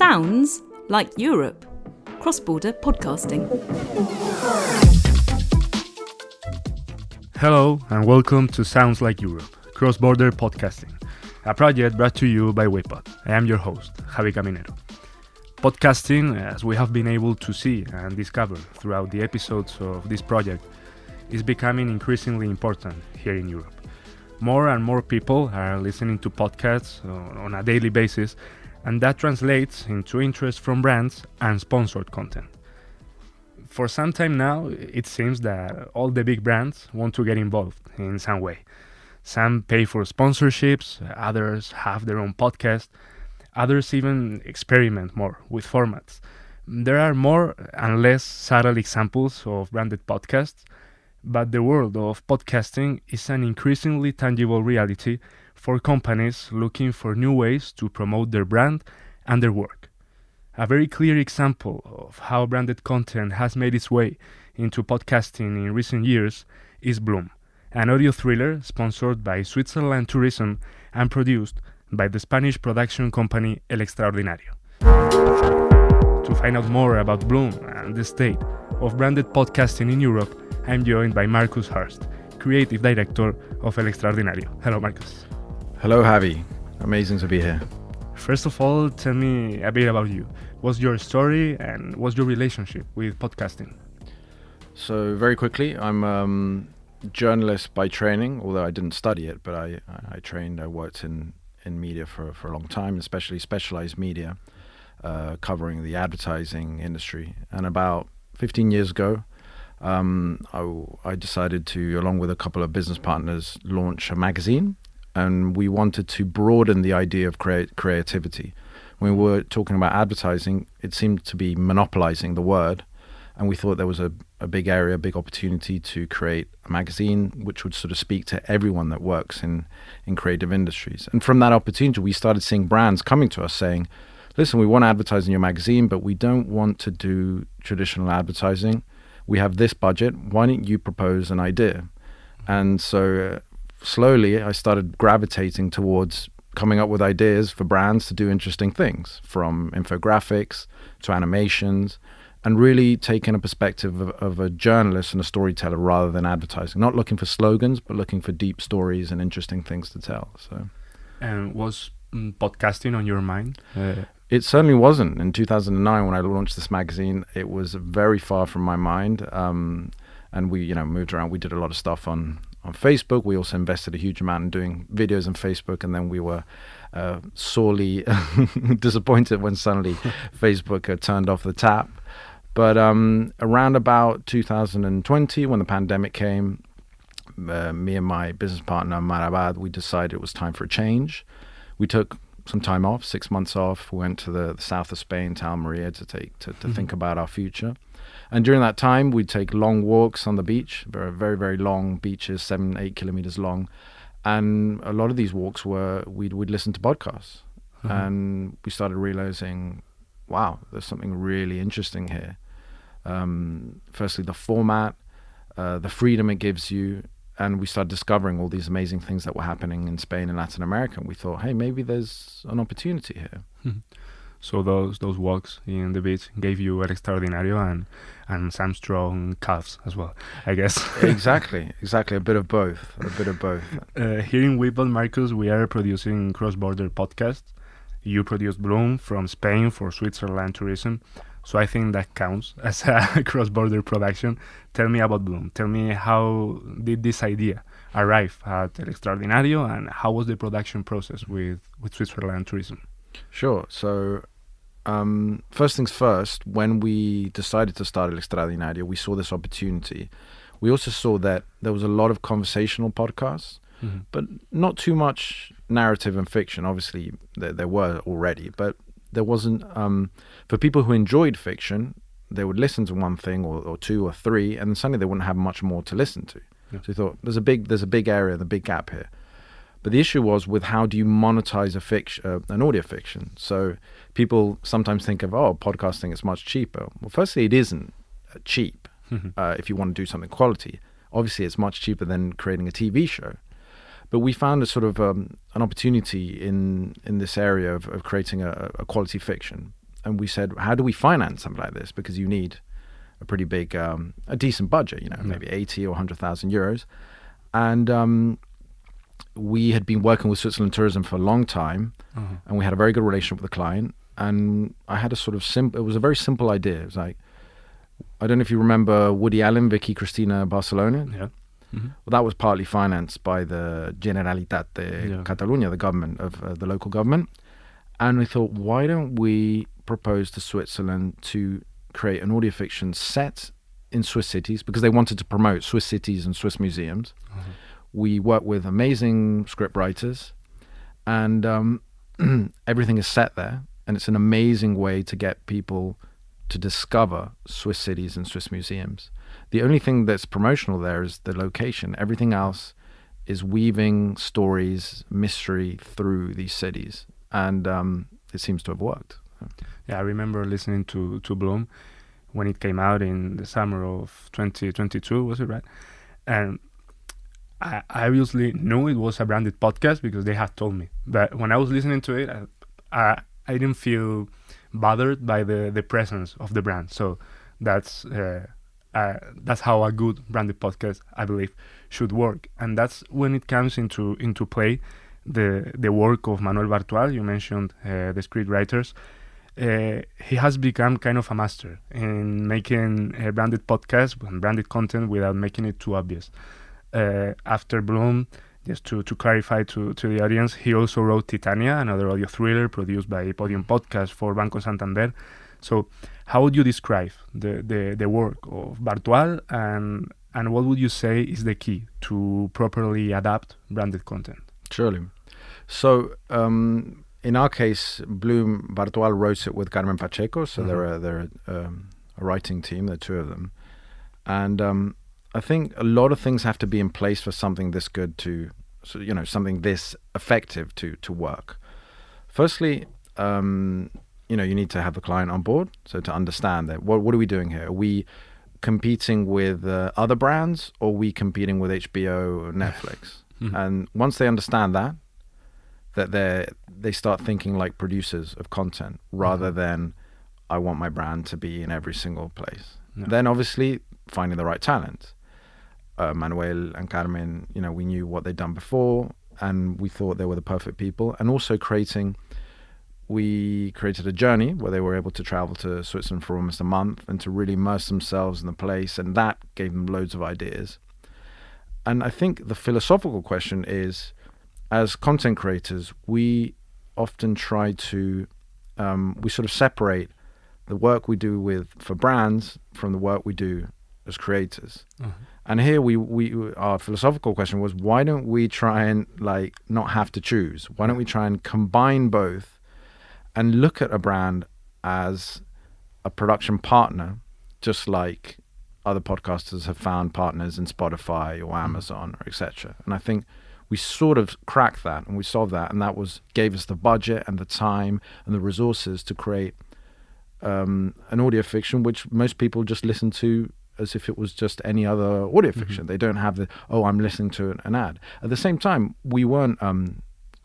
Sounds like Europe. Cross-border podcasting. Hello and welcome to Sounds like Europe, cross-border podcasting, a project brought to you by Waypod. I am your host, Javi Caminero. Podcasting, as we have been able to see and discover throughout the episodes of this project, is becoming increasingly important here in Europe. More and more people are listening to podcasts on a daily basis, and that translates into interest from brands and sponsored content. For some time now, it seems that all the big brands want to get involved in some way. Some pay for sponsorships, others have their own podcast, others even experiment more with formats. There are more and less subtle examples of branded podcasts, but the world of podcasting is an increasingly tangible reality for companies looking for new ways to promote their brand and their work. A very clear example of how branded content has made its way into podcasting in recent years is Blum, an audio thriller sponsored by Switzerland Tourism and produced by the Spanish production company El Extraordinario. To find out more about Blum and the state of branded podcasting in Europe, I'm joined by Marcus Hurst, Creative Director of El Extraordinario. Hello, Marcus. Hello, Javi. Amazing to be here. First of all, tell me a bit about you. What's your story and what's your relationship with podcasting? So, very quickly, I'm a journalist by training, although I didn't study it, but I worked in media for a long time, especially specialized media, covering the advertising industry. And about 15 years ago, I decided to, along with a couple of business partners, launch a magazine. And we wanted to broaden the idea of creativity. When we were talking about advertising, it seemed to be monopolizing the word. And we thought there was a big area, a big opportunity to create a magazine which would sort of speak to everyone that works in creative industries. And from that opportunity, we started seeing brands coming to us saying, listen, we want to advertise in your magazine, but we don't want to do traditional advertising. We have this budget. Why don't you propose an idea? And so slowly I started gravitating towards coming up with ideas for brands to do interesting things, from infographics to animations, and really taking a perspective of a journalist and a storyteller rather than advertising. Not looking for slogans, but looking for deep stories and interesting things to tell. So, and was podcasting on your mind? It certainly wasn't. In 2009, when I launched this magazine, it was very far from my mind. And we, moved around. We did a lot of stuff on Facebook. We also invested a huge amount in doing videos on Facebook, and then we were sorely disappointed when suddenly Facebook turned off the tap. But around about 2020, when the pandemic came, me and my business partner, Marabad, we decided it was time for a change. We took some time off, 6 months off. We went to the south of Spain, to Almeria, to think about our future. And during that time, we'd take long walks on the beach, very, very long beaches, 7-8 kilometers long. And a lot of these walks we'd listen to podcasts. Mm-hmm. And we started realizing, wow, there's something really interesting here. Firstly, the format, the freedom it gives you. And we started discovering all these amazing things that were happening in Spain and Latin America. And we thought, hey, maybe there's an opportunity here. Mm-hmm. So those walks in the beach gave you El Extraordinario and some strong calves as well, I guess. Exactly. A bit of both. Here in Waypod, Marcus, we are producing cross-border podcasts. You produced Blum from Spain for Switzerland Tourism. So I think that counts as a cross-border production. Tell me about Blum. Tell me, how did this idea arrive at El Extraordinario, and how was the production process with Switzerland Tourism? Sure. So first things first, when we decided to start El Extraordinario, we saw this opportunity. We also saw that there was a lot of conversational podcasts, mm-hmm. but not too much narrative and fiction. Obviously, there were already, but there wasn't. For people who enjoyed fiction, they would listen to one thing or two or three, and then suddenly they wouldn't have much more to listen to. Yeah. So we thought, there's a big area, the big gap here. But the issue was with how do you monetize an audio fiction? So people sometimes think of, podcasting is much cheaper. Well, firstly, it isn't cheap if you want to do something quality. Obviously, it's much cheaper than creating a TV show. But we found a sort of an opportunity in this area of creating a quality fiction. we said, how do we finance something like this? Because you need a pretty big, a decent budget, maybe 80 or 100,000 euros. And we had been working with Switzerland Tourism for a long time, and we had a very good relationship with the client. And I had a sort of it was a very simple idea. It was like, I don't know if you remember Woody Allen, Vicky Cristina Barcelona. Yeah. Mm-hmm. Well, that was partly financed by the Generalitat de Catalunya, the government of the local government. And we thought, why don't we propose to Switzerland to create an audio fiction set in Swiss cities, because they wanted to promote Swiss cities and Swiss museums. We work with amazing script writers, and everything is set there. And it's an amazing way to get people to discover Swiss cities and Swiss museums. The only thing that's promotional there is the location. Everything else is weaving stories, mystery through these cities. And it seems to have worked. Yeah, I remember listening to Blum when it came out in the summer of 2022, was it right? And I obviously knew it was a branded podcast because they had told me. But when I was listening to it, I didn't feel bothered by the presence of the brand. So that's how a good branded podcast, I believe, should work. And that's when it comes into play the work of Manuel Bartual. You mentioned the script writers. He has become kind of a master in making a branded podcast and branded content without making it too obvious. After Blum, just to clarify to the audience, he also wrote Titania, another audio thriller produced by Podium Podcast for Banco Santander. So how would you describe the work of Bartual, and what would you say is the key to properly adapt branded content? Surely. So in our case, Blum, Bartual wrote it with Carmen Pacheco, so they're a writing team, there are two of them. And I think a lot of things have to be in place for something this good something this effective to work. Firstly, you need to have the client on board, so to understand that what are we doing here? Are we competing with other brands, or are we competing with HBO or Netflix? And once they understand that they start thinking like producers of content rather than I want my brand to be in every single place. Then obviously finding the right talent. Manuel and Carmen, we knew what they'd done before, and we thought they were the perfect people. And also we created a journey where they were able to travel to Switzerland for almost a month and to really immerse themselves in the place, and that gave them loads of ideas. And I think the philosophical question is, as content creators, we often try to we sort of separate the work we do for brands from the work we do as creators. And here our philosophical question was, why don't we try and not have to choose? Why don't we try and combine both and look at a brand as a production partner, just like other podcasters have found partners in Spotify or Amazon or etc. And I think we sort of cracked that and we solved that, and that gave us the budget and the time and the resources to create an audio fiction which most people just listen to as if it was just any other audio fiction. They don't have I'm listening to an ad. At the same time, we weren't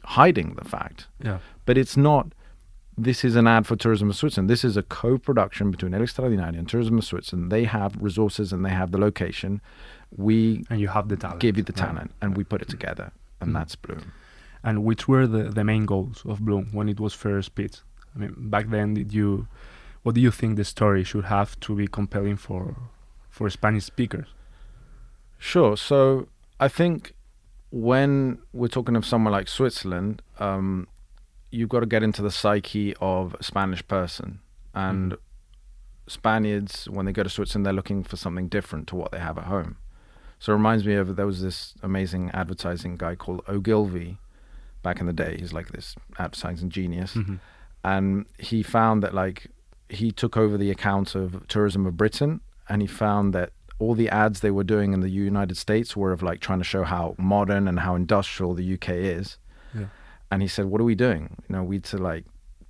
hiding the fact. Yeah. But it's not, this is an ad for Tourism of Switzerland. This is a co-production between El Extraordinario and Tourism of Switzerland. They have resources and they have the location. And you have the talent. Give you the talent, and we put it together, and that's Blum. And which were the main goals of Blum when it was first pitched? I mean, back then, what do you think the story should have to be compelling for Spanish speakers? Sure. So I think when we're talking of somewhere like Switzerland, you've got to get into the psyche of a Spanish person. And Spaniards, when they go to Switzerland, they're looking for something different to what they have at home. So it reminds me of, there was this amazing advertising guy called Ogilvy back in the day. He's like this advertising genius. And he found that he took over the account of tourism of Britain, and he found that all the ads they were doing in the United States were of trying to show how modern and how industrial the UK is. Yeah. And he said, what are we doing? We need to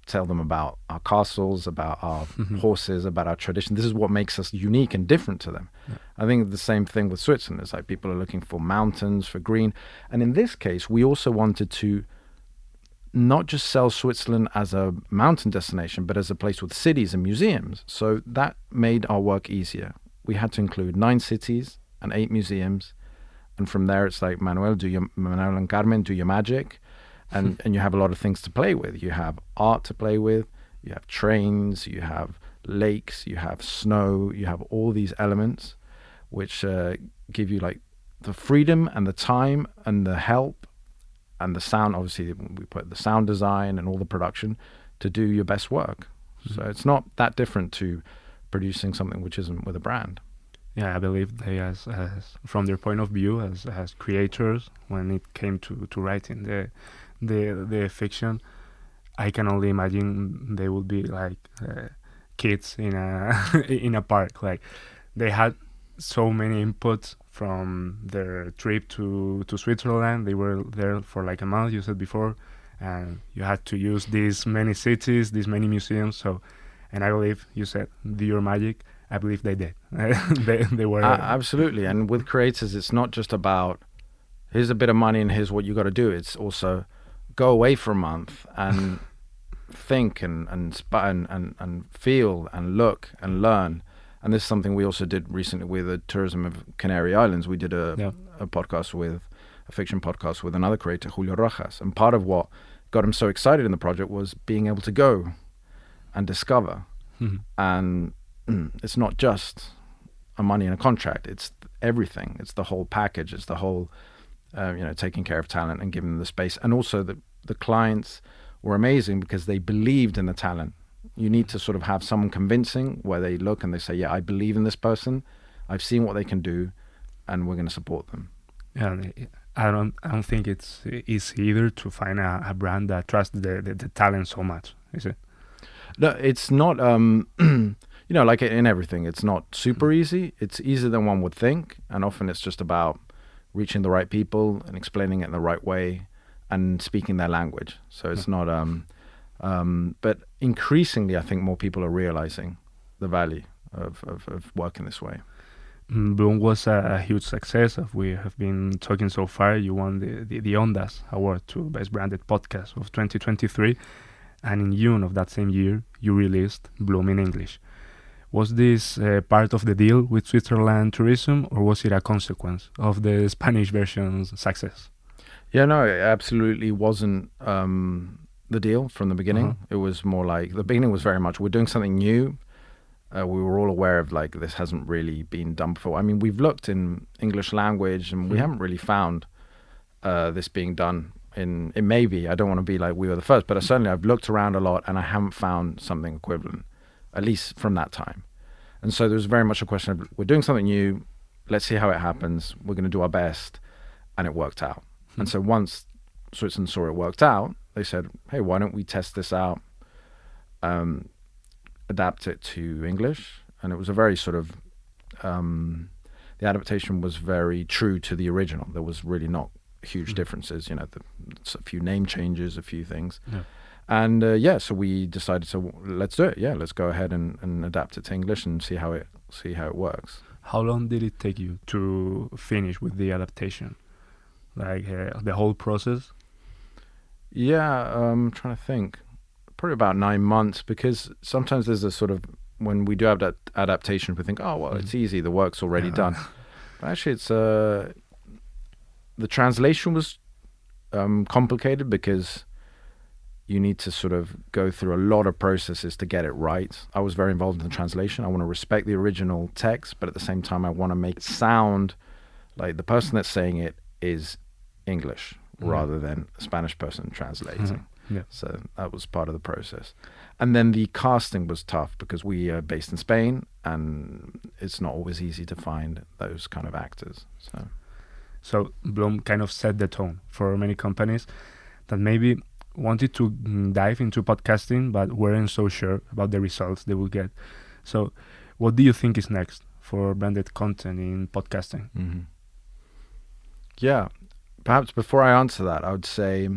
tell them about our castles, about our horses, about our tradition. This is what makes us unique and different to them. Yeah. I think the same thing with Switzerland. It's people are looking for mountains, for green. And in this case, we also wanted to not just sell Switzerland as a mountain destination, but as a place with cities and museums. So that made our work easier. We had to include 9 cities and 8 museums. And from there, it's like, Manuel and Carmen, do your magic. And you have a lot of things to play with. You have art to play with. You have trains. You have lakes. You have snow. You have all these elements which give you like the freedom and the time and the help and the sound. Obviously, we put the sound design and all the production to do your best work. So it's not that different to producing something which isn't with a brand. Yeah, I believe they, as from their point of view, as creators, when it came to writing the fiction, I can only imagine they would be like kids in a in a park. Like they had so many inputs from their trip to Switzerland. They were there for like a month, you said before, and you had to use these many cities, these many museums. So, and I believe you said, do your magic. I believe they did. they were absolutely. And with creators, it's not just about here's a bit of money and here's what you got to do. It's also go away for a month and think and feel and look and learn. And this is something we also did recently with the tourism of Canary Islands. We did a fiction podcast with another creator, Julio Rojas. And part of what got him so excited in the project was being able to go and discover. And it's not just a money and a contract. It's everything. It's the whole package. It's the whole, taking care of talent and giving them the space. And also the clients were amazing because they believed in the talent. You need to sort of have someone convincing where they look and they say, yeah, I believe in this person. I've seen what they can do and we're going to support them. Yeah, I don't think it's easy either to find a brand that trusts the talent so much, is it? No, it's not, like in everything, it's not super easy. It's easier than one would think. And often it's just about reaching the right people and explaining it in the right way and speaking their language. So it's not, but increasingly, I think more people are realizing the value of working this way. Blum was a huge success. As we have been talking so far, you won the Ondas Award to Best Branded Podcast of 2023. And in June of that same year, you released Blum in English. Was this part of the deal with Switzerland Tourism, or was it a consequence of the Spanish version's success? Yeah, no, it absolutely wasn't the deal from the beginning. It was more like, the beginning was very much, we're doing something new. We were all aware of like, this hasn't really been done before. I mean, we've looked in English language and we haven't really found this being done it may be, I don't want to be like we were the first, but certainly I've looked around a lot and I haven't found something equivalent, at least from that time. And so there was very much a question of, we're doing something new, let's see how it happens, we're going to do our best, and it worked out. And so once Switzerland saw it worked out, they said, hey, why don't we test this out, adapt it to English? And it was a very sort of, the adaptation was very true to the original. There was really not huge differences, a few name changes, a few things. Yeah. And so we decided, so let's do it. Yeah, let's go ahead and adapt it to English and see how it works. How long did it take you to finish with the adaptation? Like the whole process? Yeah, I'm trying to think. Probably about 9 months, because sometimes there's a sort of, when we do have that adaptation, we think, oh, well, it's easy, the work's already done. But actually, it's the translation was complicated because you need to sort of go through a lot of processes to get it right. I was very involved in the translation. I want to respect the original text, but at the same time, I want to make it sound like the person that's saying it is English rather than a Spanish person translating. Yeah. So that was part of the process. And then the casting was tough because we are based in Spain and it's not always easy to find those kind of actors. So Blum kind of set the tone for many companies that maybe wanted to dive into podcasting but weren't so sure about the results they would get. So what do you think is next for branded content in podcasting? Mm-hmm. Yeah, perhaps before I answer that, I would say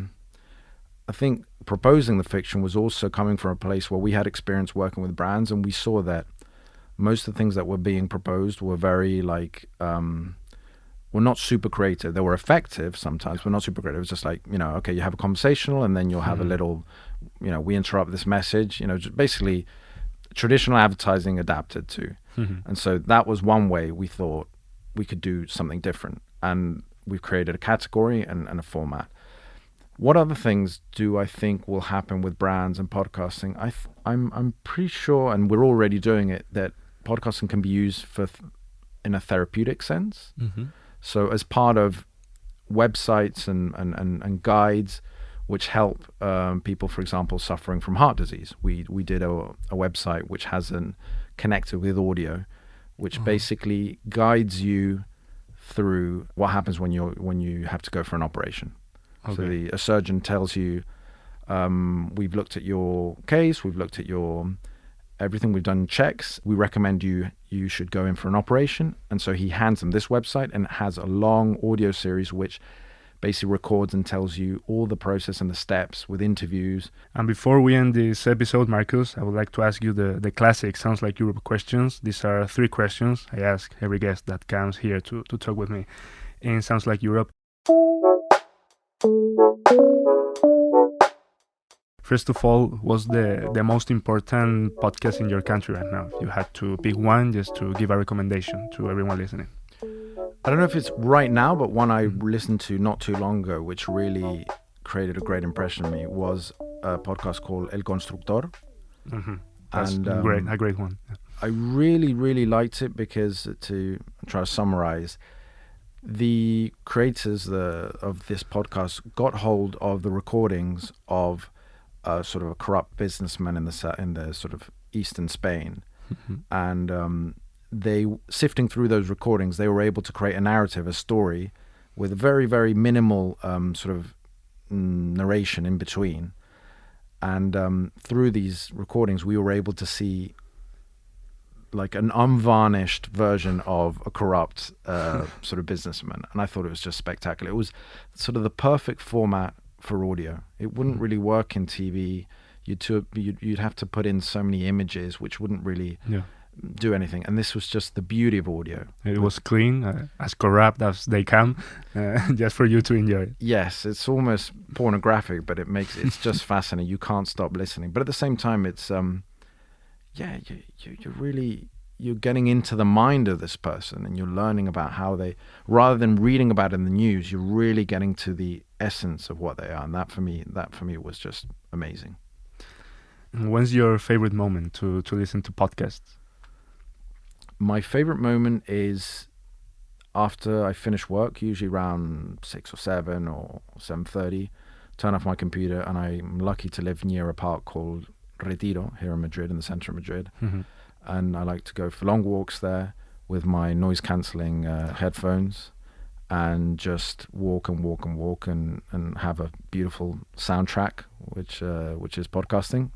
I think proposing the fiction was also coming from a place where we had experience working with brands, and we saw that most of the things that were being proposed were very like were not super creative. They were effective sometimes, but not super creative. It was just like, okay, you have a conversational and then you'll have a little, we interrupt this message, just basically traditional advertising adapted to. And so that was one way we thought we could do something different. And we've created a category and a format. What other things do I think will happen with brands and podcasting? I'm pretty sure, and we're already doing it, that podcasting can be used in a therapeutic sense. So as part of websites and guides which help people, for example, suffering from heart disease, we did a website which has connected with audio, which basically guides you through what happens when you have to go for an operation. So a surgeon tells you, we've looked at your case, we've looked at your everything, we've done checks, we recommend you should go in for an operation. And so he hands them this website, and it has a long audio series which basically records and tells you all the process and the steps with interviews. And before we end this episode, Marcus, I would like to ask you the classic Sounds Like Europe questions. These are 3 questions I ask every guest that comes here to talk with me in Sounds Like Europe. First of all, what's the most important podcast in your country right now? If you had to pick one, just to give a recommendation to everyone listening. I don't know if it's right now, but one I listened to not too long ago, which really created a great impression on me, was a podcast called El Constructor. That's a great one. Yeah. I really, really liked it because, to try to summarize, the creators of this podcast got hold of the recordings of sort of a corrupt businessman in the sort of eastern Spain, and they, sifting through those recordings, they were able to create a narrative, a story, with very, very minimal sort of narration in between. And through these recordings, we were able to see like an unvarnished version of a corrupt sort of businessman. And I thought it was just spectacular. It was sort of the perfect format for audio. It wouldn't really work in TV. You'd have to put in so many images, which wouldn't really do anything. And this was just the beauty of audio. It was clean, as corrupt as they can, just for you to enjoy it. Yes, it's almost pornographic, but it's just fascinating. You can't stop listening. But at the same time, it's you're getting into the mind of this person, and you're learning about how they, rather than reading about it in the news, you're really getting to the essence of what they are. And that for me was just amazing. And when's your favorite moment to listen to podcasts? My favorite moment is after I finish work, usually around 6 or 7 or 7:30, turn off my computer, and I'm lucky to live near a park called Retiro here in Madrid, in the center of Madrid. And I like to go for long walks there with my noise cancelling headphones, and just walk and have a beautiful soundtrack, which is podcasting,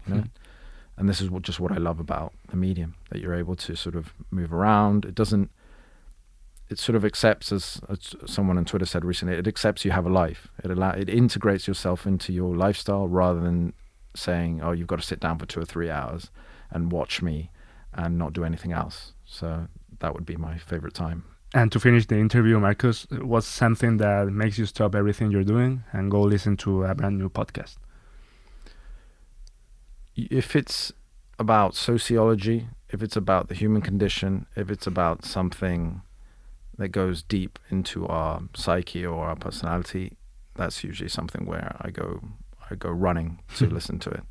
And this is just what I love about the medium, that you're able to sort of move around. It sort of accepts, as someone on Twitter said recently, it accepts you have a life. It integrates yourself into your lifestyle, rather than saying, oh, you've got to sit down for 2 or 3 hours and watch me and not do anything else. So that would be my favorite time. And to finish the interview, Marcus, what's something that makes you stop everything you're doing and go listen to a brand new podcast? If it's about sociology, if it's about the human condition, if it's about something that goes deep into our psyche or our personality, that's usually something where I go running to listen to it.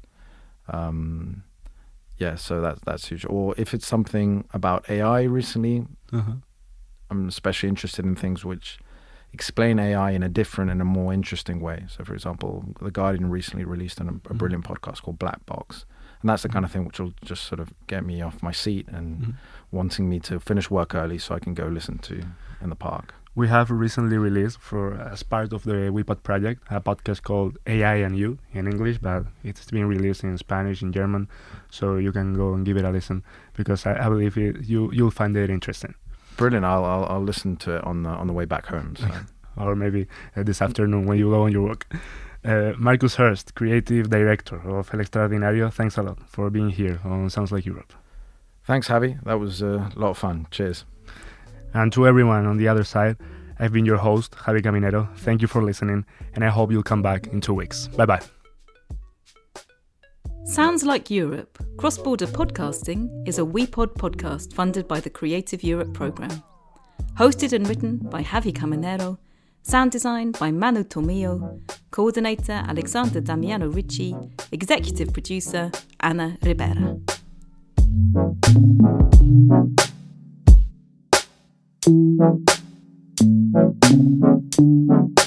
So that's usually. Or if it's something about AI recently, I'm especially interested in things which explain AI in a more interesting way. So, for example, The Guardian recently released a brilliant podcast called Black Box. And that's the kind of thing which will just sort of get me off my seat and wanting me to finish work early so I can go listen to in the park. We have recently released, as part of the WePod project, a podcast called AI and You in English, but it's been released in Spanish, in German, so you can go and give it a listen, because I believe you'll find it interesting. Brilliant! I'll listen to it on the way back home. So. Or maybe this afternoon when you go on your walk. Marcus Hurst, Creative Director of El Extraordinario, thanks a lot for being here on Sounds Like Europe. Thanks, Javi. That was a lot of fun. Cheers. And to everyone on the other side, I've been your host, Javi Caminero. Thank you for listening, and I hope you'll come back in 2 weeks. Bye-bye. Sounds Like Europe, Cross-Border Podcasting is a WePod podcast funded by the Creative Europe programme. Hosted and written by Javi Caminero, sound design by Manu Tomillo, coordinator Alexander Damiano Ricci, executive producer Anna Ribera. Thank you.